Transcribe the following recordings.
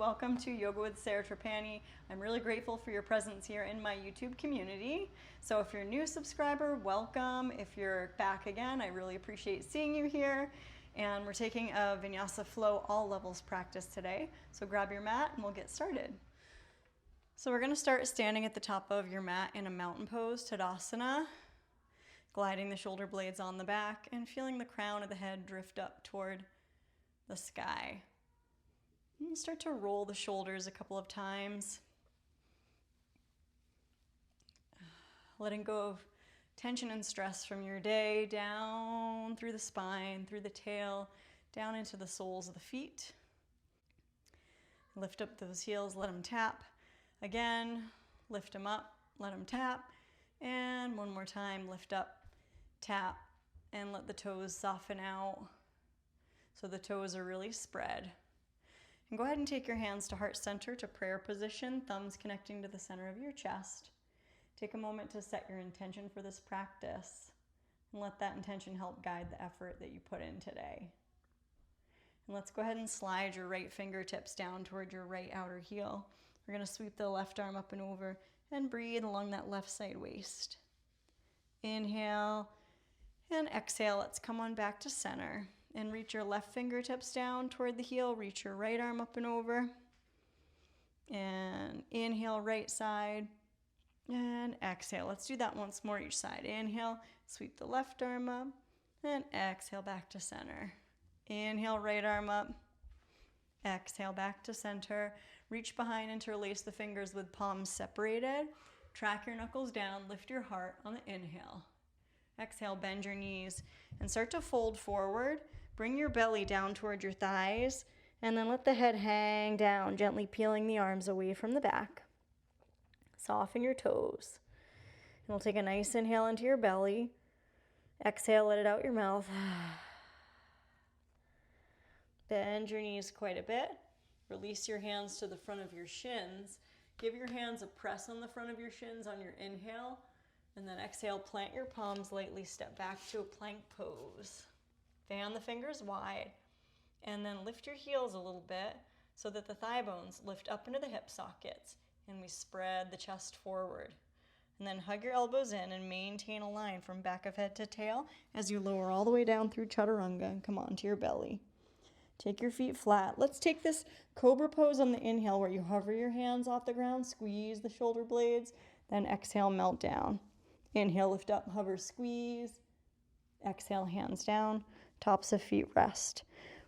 welcome to Yoga with Sarah Trapani. I'm really grateful for your presence here in my YouTube community. So if you're a new subscriber, welcome. If you're back again, I really appreciate seeing you here. And we're taking a Vinyasa Flow all levels practice today. So grab your mat and we'll get started. So we're going to start standing at the top of your mat in a mountain pose, Tadasana, gliding the shoulder blades on the back and feeling the crown of the head drift up toward the sky. And start to roll the shoulders a couple of times. Letting go of tension and stress from your day down through the spine, through the tail, down into the soles of the feet. Lift up those heels, let them tap. Again, lift them up, let them tap. And one more time, lift up, tap, and let the toes soften out so the toes are really spread. And go ahead and take your hands to heart center, to prayer position, thumbs connecting to the center of your chest. Take a moment to set your intention for this practice and let that intention help guide the effort that you put in today. And let's go ahead and slide your right fingertips down toward your right outer heel. We're going to sweep the left arm up and over and breathe along that left side waist. Inhale and exhale. Let's come on back to center. And reach your left fingertips down toward the heel. Reach your right arm up and over. And inhale, right side. And exhale. Let's do that once more each side. Inhale, sweep the left arm up. And exhale, back to center. Inhale, right arm up. Exhale, back to center. Reach behind, interlace the fingers with palms separated. Track your knuckles down, lift your heart on the inhale. Exhale, bend your knees and start to fold forward. Bring your belly down toward your thighs and then let the head hang down, gently peeling the arms away from the back. Soften your toes. And we'll take a nice inhale into your belly. Exhale, let it out your mouth. Bend your knees quite a bit. Release your hands to the front of your shins. Give your hands a press on the front of your shins on your inhale. And then exhale, plant your palms lightly, step back to a plank pose. Fan the fingers wide. And then lift your heels a little bit so that the thigh bones lift up into the hip sockets. And we spread the chest forward. And then hug your elbows in and maintain a line from back of head to tail as you lower all the way down through chaturanga and come onto your belly. Take your feet flat. Let's take this cobra pose on the inhale where you hover your hands off the ground, squeeze the shoulder blades, then exhale, melt down. Inhale, lift up, hover, squeeze. Exhale, hands down, tops of feet rest.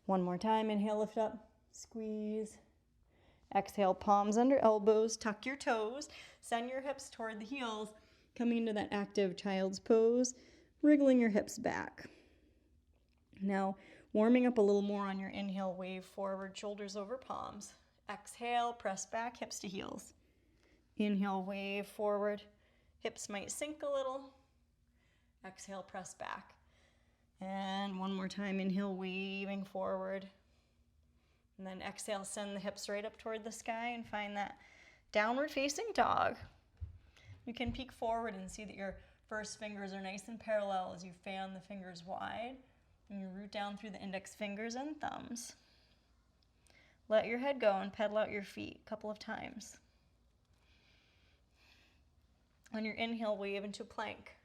One more time, inhale, lift up, squeeze. Exhale, palms under elbows, tuck your toes, send your hips toward the heels, coming into that active child's pose, wriggling your hips back. Now, warming up a little more on your inhale, wave forward, shoulders over palms. Exhale, press back, hips to heels. Inhale, wave forward. Hips might sink a little. Exhale, press back. And one more time, inhale, waving forward. And then exhale, send the hips right up toward the sky and find that downward facing dog. You can peek forward and see that your first fingers are nice and parallel as you fan the fingers wide. And you root down through the index fingers and thumbs. Let your head go and pedal out your feet a couple of times. On your inhale, wave into plank.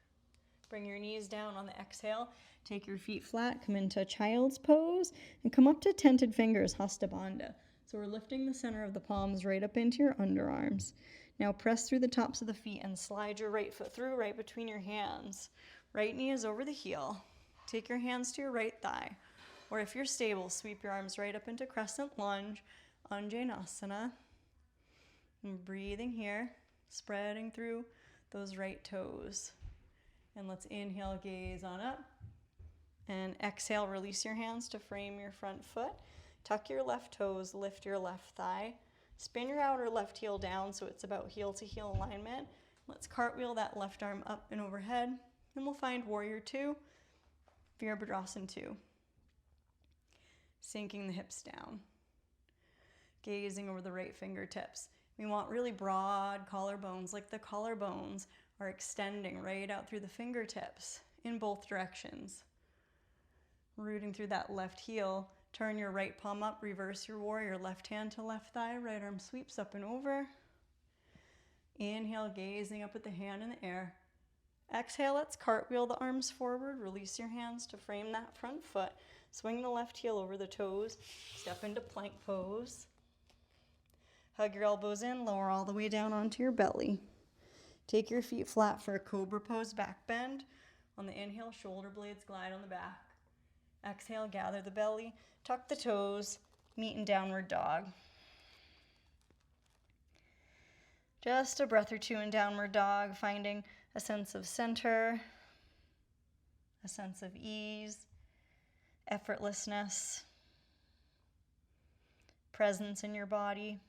Bring your knees down on the exhale. Take your feet flat, come into child's pose, and come up to tented fingers, Hasta Bandha. So we're lifting the center of the palms right up into your underarms. Now press through the tops of the feet and slide your right foot through right between your hands. Right knee is over the heel. Take your hands to your right thigh. Or if you're stable, sweep your arms right up into crescent lunge, Anjaneyasana. And breathing here, spreading through those right toes. And let's inhale, gaze on up. And exhale, release your hands to frame your front foot. Tuck your left toes, lift your left thigh. Spin your outer left heel down so it's about heel to heel alignment. Let's cartwheel that left arm up and overhead. And we'll find Warrior 2, Virabhadrasana 2. Sinking the hips down. Gazing over the right fingertips. We want really broad collarbones, like the collarbones are extending right out through the fingertips in both directions. Rooting through that left heel Turn your right palm up, reverse your warrior, left hand to left thigh, right arm sweeps up and over. Inhale, gazing up at the hand in the air. Exhale, let's cartwheel the arms forward. Release your hands to frame that front foot. Swing the left heel over the toes. Step into plank pose. Hug your elbows in, lower all the way down onto your belly. Take your feet flat for a cobra pose, back bend. On the inhale, shoulder blades glide on the back. Exhale, gather the belly, tuck the toes, meet in downward dog. Just a breath or two in downward dog, finding a sense of center, a sense of ease, effortlessness, presence in your body.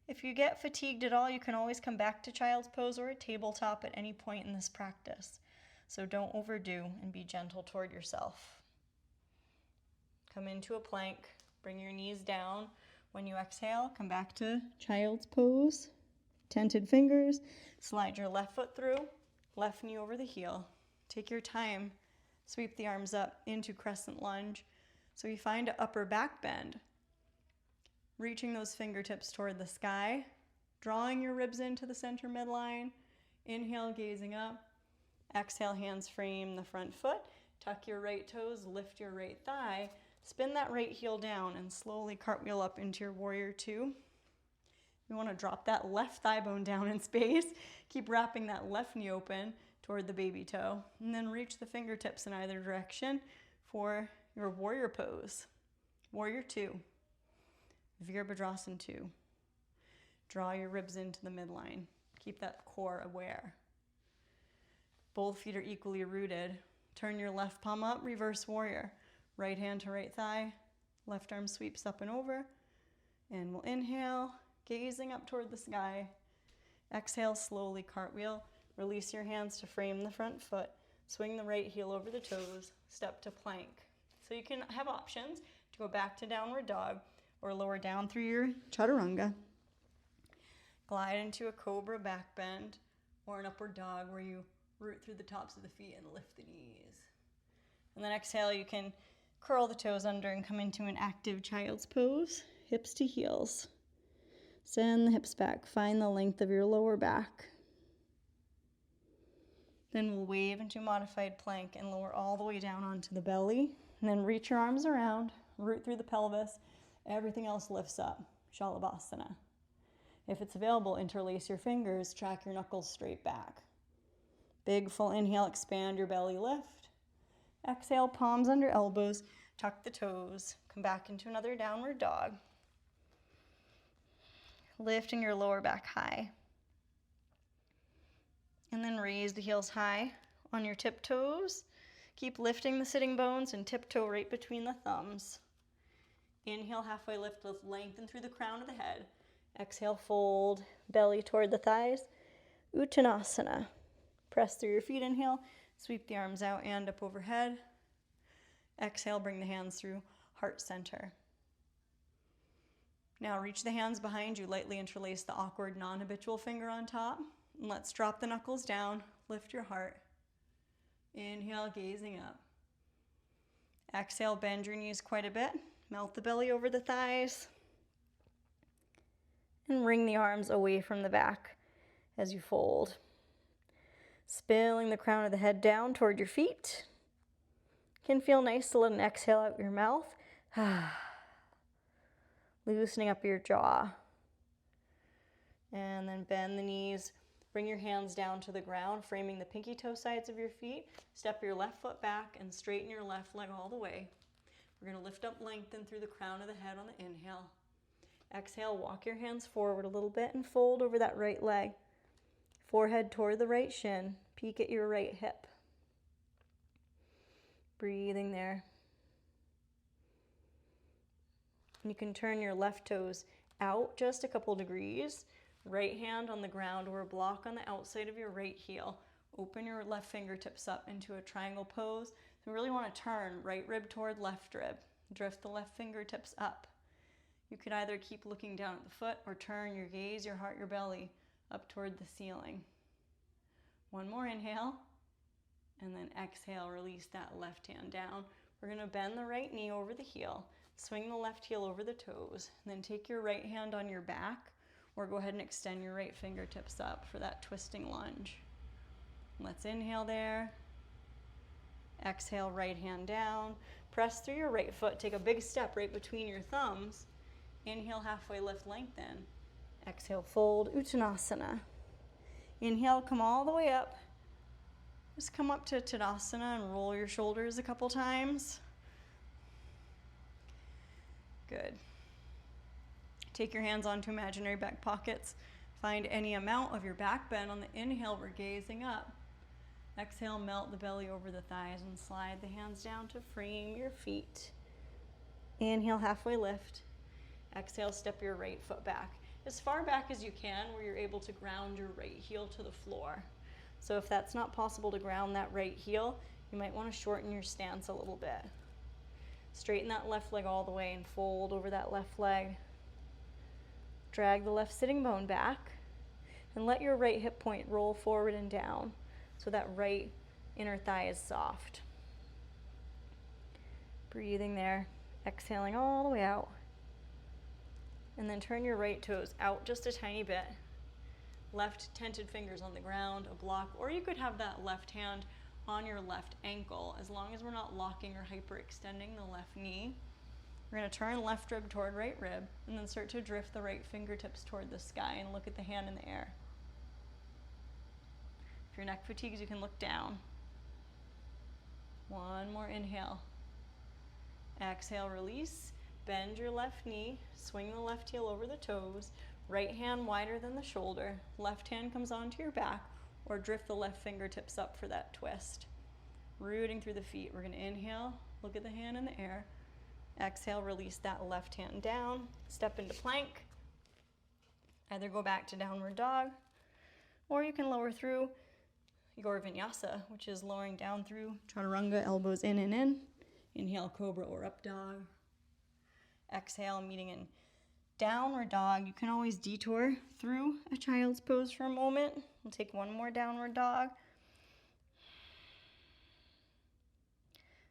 If you get fatigued at all, you can always come back to child's pose or a tabletop at any point in this practice. So don't overdo and be gentle toward yourself. Come into a plank, bring your knees down. When you exhale, come back to child's pose. Tented fingers, slide your left foot through, left knee over the heel. Take your time, sweep the arms up into crescent lunge. So you find an upper back bend. Reaching those fingertips toward the sky, drawing your ribs into the center midline. Inhale, gazing up. Exhale, hands frame the front foot. Tuck your right toes, lift your right thigh. Spin that right heel down and slowly cartwheel up into your warrior two. You want to drop that left thigh bone down in space. Keep wrapping that left knee open toward the baby toe. And then reach the fingertips in either direction for your warrior pose. Warrior two. Virabhadrasana 2. Draw your ribs into the midline. Keep that core aware. Both feet are equally rooted. Turn your left palm up, reverse warrior. Right hand to right thigh. Left arm sweeps up and over. And we'll inhale, gazing up toward the sky. Exhale, slowly cartwheel. Release your hands to frame the front foot. Swing the right heel over the toes. Step to plank. So you can have options to go back to downward dog or lower down through your chaturanga. Glide into a cobra back bend or an upward dog where you root through the tops of the feet and lift the knees. And then exhale, you can curl the toes under and come into an active child's pose, hips to heels. Send the hips back, find the length of your lower back. Then we'll wave into modified plank and lower all the way down onto the belly. And then reach your arms around, root through the pelvis. Everything else lifts up, Shalabhasana. If it's available, interlace your fingers, track your knuckles straight back. Big full inhale, expand your belly, lift. Exhale, palms under elbows, tuck the toes, come back into another downward dog. Lifting your lower back high. And then raise the heels high on your tiptoes. Keep lifting the sitting bones and tiptoe right between the thumbs. Inhale, halfway lift, lengthen through the crown of the head. Exhale, fold, belly toward the thighs. Uttanasana. Press through your feet, inhale. Sweep the arms out and up overhead. Exhale, bring the hands through heart center. Now reach the hands behind you, lightly interlace the awkward non-habitual finger on top. And let's drop the knuckles down, lift your heart. Inhale, gazing up. Exhale, bend your knees quite a bit. Melt the belly over the thighs. And bring the arms away from the back as you fold. Spilling the crown of the head down toward your feet. Can feel nice to let an exhale out your mouth. Loosening up your jaw. And then bend the knees. Bring your hands down to the ground, framing the pinky toe sides of your feet. Step your left foot back and straighten your left leg all the way. We're going to lift up, lengthen through the crown of the head on the inhale. Exhale, walk your hands forward a little bit and fold over that right leg. Forehead toward the right shin. Peek at your right hip. Breathing there. You can turn your left toes out just a couple degrees. Right hand on the ground or a block on the outside of your right heel. Open your left fingertips up into a triangle pose. So we really want to turn right rib toward left rib. Drift the left fingertips up. You could either keep looking down at the foot or turn your gaze, your heart, your belly up toward the ceiling. One more inhale. And then exhale, release that left hand down. We're gonna bend the right knee over the heel, swing the left heel over the toes, and then take your right hand on your back, or go ahead and extend your right fingertips up for that twisting lunge. Let's inhale there. Exhale, right hand down. Press through your right foot. Take a big step right between your thumbs. Inhale, halfway lift, lengthen. Exhale, fold, Uttanasana. Inhale, come all the way up. Just come up to Tadasana and roll your shoulders a couple times. Good. Take your hands onto imaginary back pockets. Find any amount of your back bend. On the inhale, we're gazing up. Exhale, melt the belly over the thighs and slide the hands down to frame your feet. Inhale, halfway lift. Exhale, step your right foot back. As far back as you can where you're able to ground your right heel to the floor. So if that's not possible to ground that right heel, you might want to shorten your stance a little bit. Straighten that left leg all the way and fold over that left leg. Drag the left sitting bone back and let your right hip point roll forward and down so that right inner thigh is soft. Breathing there, exhaling all the way out. And then turn your right toes out just a tiny bit. Left tented fingers on the ground, a block, or you could have that left hand on your left ankle, as long as we're not locking or hyperextending the left knee. We're gonna turn left rib toward right rib, and then start to drift the right fingertips toward the sky and look at the hand in the air. If your neck fatigues, you can look down. One more inhale. Exhale, release. Bend your left knee, swing the left heel over the toes, right hand wider than the shoulder, left hand comes onto your back, or drift the left fingertips up for that twist. Rooting through the feet. We're gonna inhale, look at the hand in the air. Exhale, release that left hand down, step into plank. Either go back to downward dog, or you can lower through your vinyasa, which is lowering down through chaturanga, elbows in and in. Inhale, cobra or up dog. Exhale, meeting in downward dog. You can always detour through a child's pose for a moment. We'll take one more downward dog.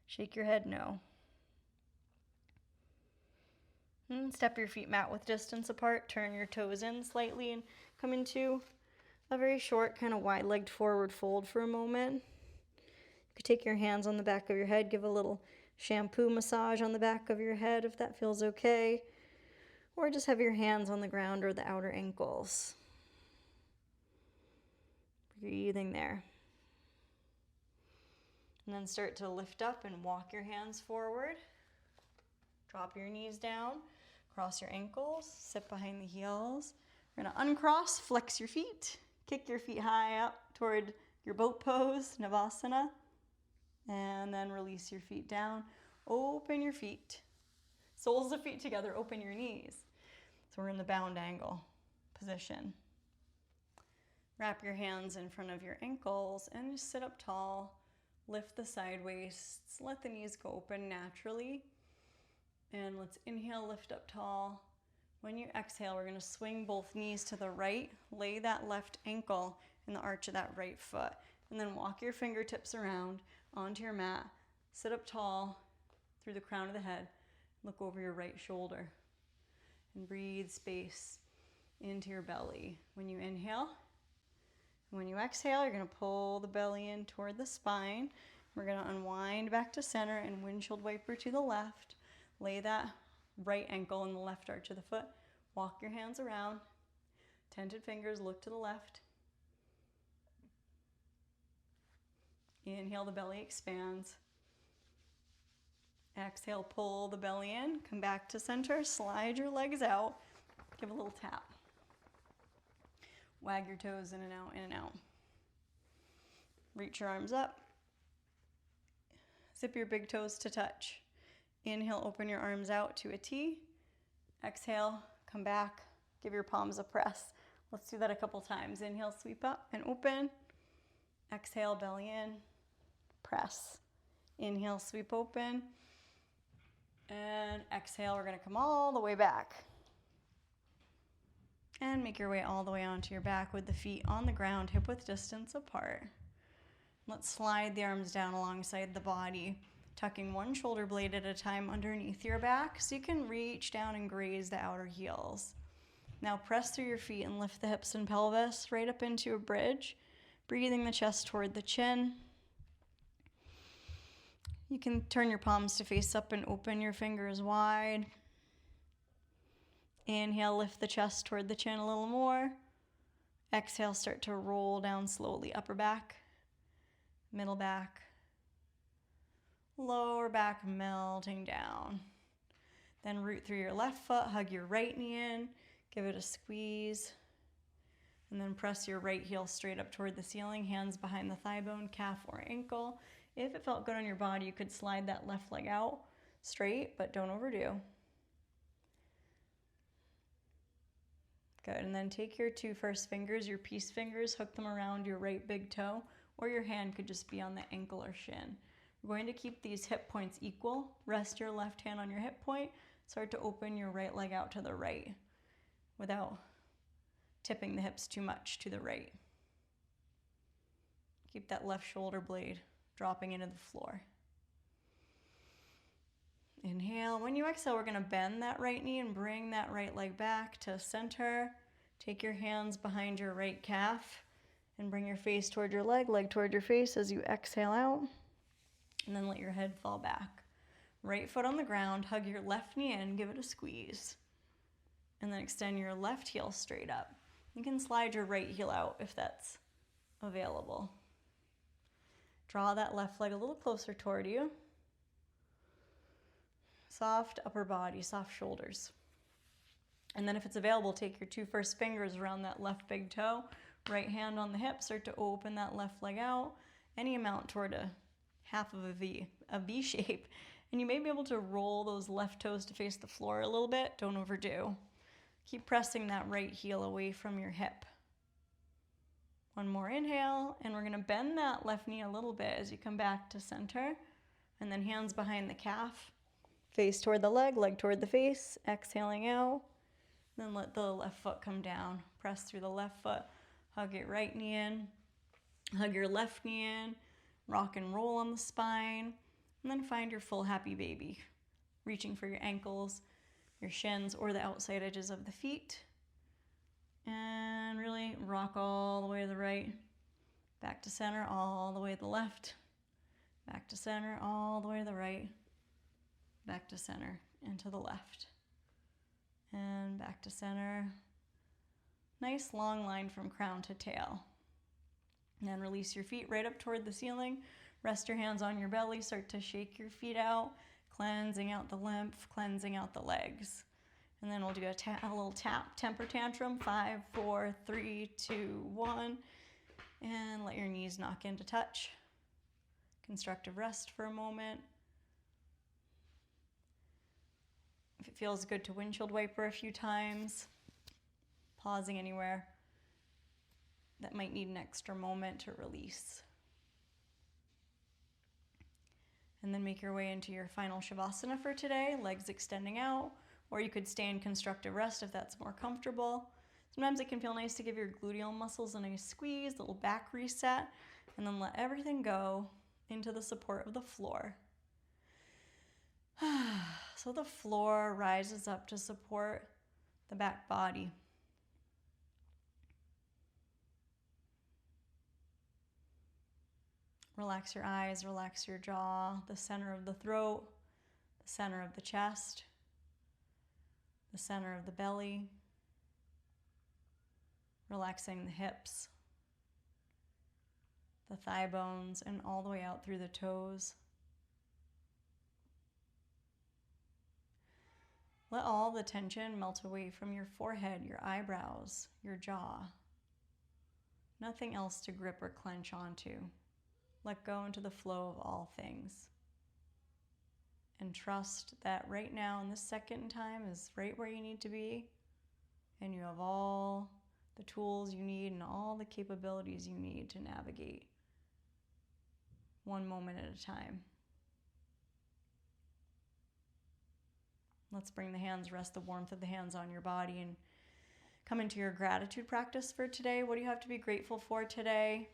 Shake your head no. And step your feet mat width distance apart. Turn your toes in slightly and come into a very short, kind of wide-legged forward fold for a moment. You could take your hands on the back of your head, give a little shampoo massage on the back of your head if that feels okay. Or just have your hands on the ground or the outer ankles. Breathing there. And then start to lift up and walk your hands forward. Drop your knees down, cross your ankles, sit behind the heels. We're gonna uncross, flex your feet, kick your feet high up toward your boat pose, Navasana. And then release your feet down. Open your feet. Soles of feet together, open your knees. So we're in the bound angle position. Wrap your hands in front of your ankles and just sit up tall. Lift the side waists. Let the knees go open naturally. And let's inhale, lift up tall. When you exhale, we're gonna swing both knees to the right. Lay that left ankle in the arch of that right foot. And then walk your fingertips around onto your mat. Sit up tall through the crown of the head. Look over your right shoulder. And breathe space into your belly. When you inhale, when you exhale, you're gonna pull the belly in toward the spine. We're gonna unwind back to center and windshield wiper to the left. Lay that right ankle in the left arch of the foot. Walk your hands around. Tented fingers, look to the left. Inhale, the belly expands. Exhale, pull the belly in, come back to center, slide your legs out, give a little tap. Wag your toes in and out, in and out. Reach your arms up. Zip your big toes to touch. Inhale, open your arms out to a T. Exhale, come back, give your palms a press. Let's do that a couple times. Inhale, sweep up and open. Exhale, belly in, press. Inhale, sweep open. And exhale, we're gonna come all the way back. And make your way all the way onto your back with the feet on the ground, hip width distance apart. Let's slide the arms down alongside the body. tucking one shoulder blade at a time underneath your back so you can reach down and graze the outer heels. Now press through your feet and lift the hips and pelvis right up into a bridge, breathing the chest toward the chin. You can turn your palms to face up and open your fingers wide. Inhale, lift the chest toward the chin a little more. Exhale, start to roll down slowly, upper back, middle back, lower back, melting down. Then root through your left foot, hug your right knee in, give it a squeeze, and then press your right heel straight up toward the ceiling, hands behind the thigh bone, calf or ankle. If it felt good on your body, you could slide that left leg out straight, but don't overdo. Good, and then take your two first fingers, your peace fingers, hook them around your right big toe, or your hand could just be on the ankle or shin. We're going to keep these hip points equal. Rest your left hand on your hip point. Start to open your right leg out to the right without tipping the hips too much to the right. Keep that left shoulder blade dropping into the floor. Inhale. When you exhale, we're going to bend that right knee and bring that right leg back to center. Take your hands behind your right calf and bring your face toward your leg toward your face as you exhale out. And then let your head fall back. Right foot on the ground, hug your left knee in, give it a squeeze. And then extend your left heel straight up. You can slide your right heel out if that's available. Draw that left leg a little closer toward you. Soft upper body, soft shoulders. And then if it's available, take your two first fingers around that left big toe, right hand on the hip, start to open that left leg out, any amount toward a half of a V shape. And you may be able to roll those left toes to face the floor a little bit. Don't overdo. Keep pressing that right heel away from your hip. One more inhale, and we're going to bend that left knee a little bit as you come back to center. And then hands behind the calf, face toward the leg toward the face, exhaling out. Then let the left foot come down. Press through the left foot, hug your right knee in, hug your left knee in, rock and roll on the spine, and then find your full happy baby. Reaching for your ankles, your shins, or the outside edges of the feet. And really rock all the way to the right, back to center, all the way to the left, back to center, all the way to the right, back to center, and to the left, and back to center. Nice long line from crown to tail. And then release your feet right up toward the ceiling. Rest your hands on your belly, start to shake your feet out, cleansing out the lymph, cleansing out the legs. And then we'll do a little tap, temper tantrum, 5, 4, 3, 2, 1. And let your knees knock into touch. Constructive rest for a moment. If it feels good to windshield wiper a few times, pausing anywhere that might need an extra moment to release. And then make your way into your final Shavasana for today, legs extending out. Or you could stay in constructive rest if that's more comfortable. Sometimes it can feel nice to give your gluteal muscles a nice squeeze, a little back reset, and then let everything go into the support of the floor. So the floor rises up to support the back body. Relax your eyes, relax your jaw, the center of the throat, the center of the chest, the center of the belly, relaxing the hips, the thigh bones, and all the way out through the toes. Let all the tension melt away from your forehead, your eyebrows, your jaw. Nothing else to grip or clench onto. Let go into the flow of all things. And trust that right now in this second in time is right where you need to be, and you have all the tools you need and all the capabilities you need to navigate one moment at a time. Let's bring the hands, rest the warmth of the hands on your body, and come into your gratitude practice for today. What do you have to be grateful for today?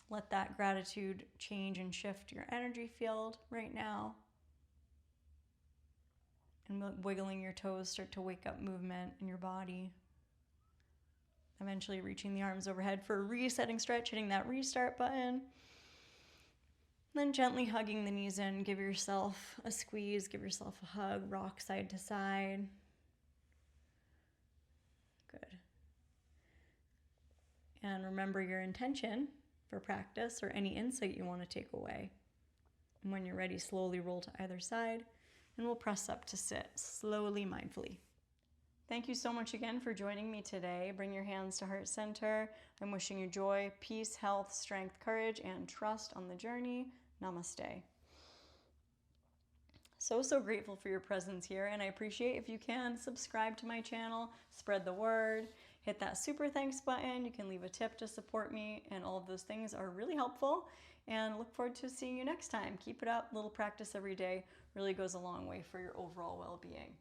Let that gratitude change and shift your energy field right now. And wiggling your toes, start to wake up movement in your body. Eventually reaching the arms overhead for a resetting stretch, hitting that restart button. Then gently hugging the knees in, give yourself a squeeze, give yourself a hug, rock side to side. Good. And remember your intention for practice or any insight you want to take away. And when you're ready, slowly roll to either side, and we'll press up to sit, slowly, mindfully. Thank you so much again for joining me today. Bring your hands to heart center. I'm wishing you joy, peace, health, strength, courage, and trust on the journey. Namaste. So grateful for your presence here, and I appreciate if you can subscribe to my channel, spread the word, hit that super thanks button. You can leave a tip to support me, and all of those things are really helpful, and look forward to seeing you next time. Keep it up. Little practice every day really goes a long way for your overall well-being.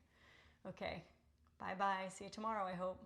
Okay, bye-bye. See you tomorrow, I hope.